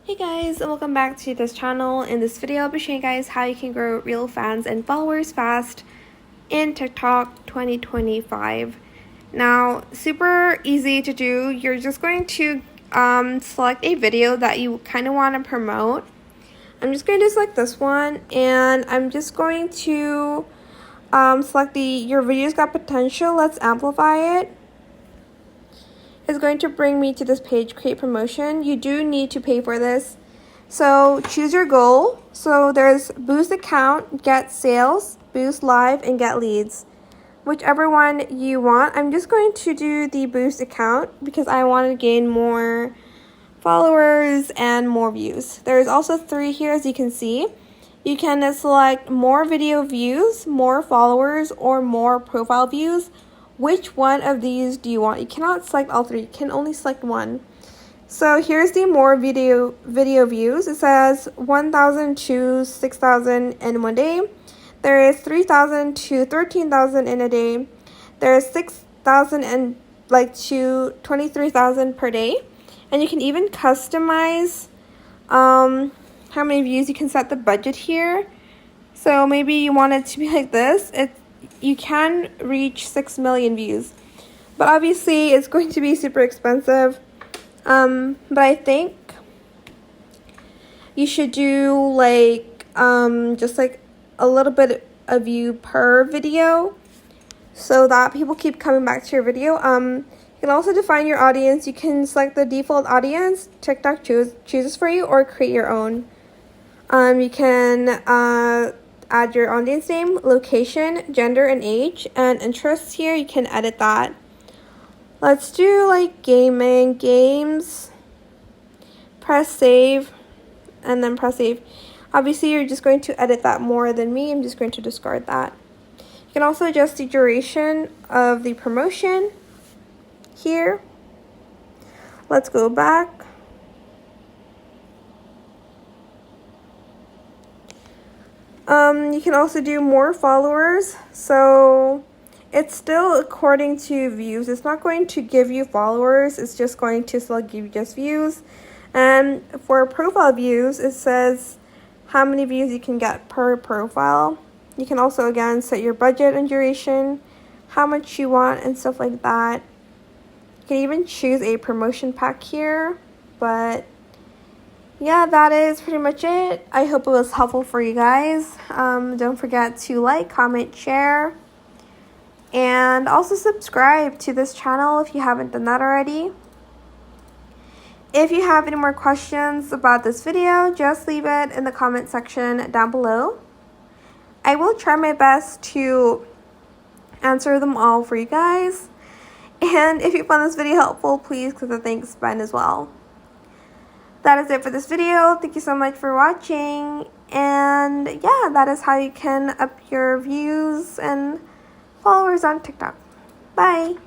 Hey guys, and welcome back to this channel. In this video, I'll be showing you guys how you can grow real fans and followers fast in TikTok 2025. Now, super easy to do. You're just going to select a video that you kind of want to promote. I'm just going to select this one, and I'm just going to select your video's got potential. Let's amplify it. Is going to bring me to this page, create promotion. You do need to pay for this. So choose your goal. So there's boost account, get sales, boost live, and get leads. Whichever one you want. I'm just going to do the boost account because I want to gain more followers and more views. There's also 3 here, as you can see. You can select more video views, more followers, or more profile views. Which one of these do you want? You cannot select all 3. You can only select one. So here's the more video views. It says 1,000 to 6,000 in one day. There is 3,000 to 13,000 in a day. There is 6,000 and to 23,000 per day. And you can even customize how many views. You can set the budget here. So maybe you want it to be like this. You can reach 6 million views, but obviously it's going to be super expensive. But I think you should do just a little bit of view per video so that people keep coming back to your video. You can also define your audience. You can select the default audience TikTok chooses for you, or create your own. You can add your audience name, location, gender, and age, and interests here. You can edit that. Let's do gaming, games. Press save, and then press save. Obviously, you're just going to edit that more than me. I'm just going to discard that. You can also adjust the duration of the promotion here. Let's go back. You can also do more followers. So it's still according to views. It's not going to give you followers. It's just going to give you just views. And for profile views, it says how many views you can get per profile. You can also, again, set your budget and duration, how much you want, and stuff like that. You can even choose a promotion pack here, but yeah, that is pretty much it. I hope it was helpful for you guys. Don't forget to like, comment, share, and also subscribe to this channel if you haven't done that already. If you have any more questions about this video, just leave it in the comment section down below. I will try my best to answer them all for you guys. And if you found this video helpful, please click the thanks button as well. That is it for this video. Thank you so much for watching. And yeah, that is how you can up your views and followers on TikTok. Bye.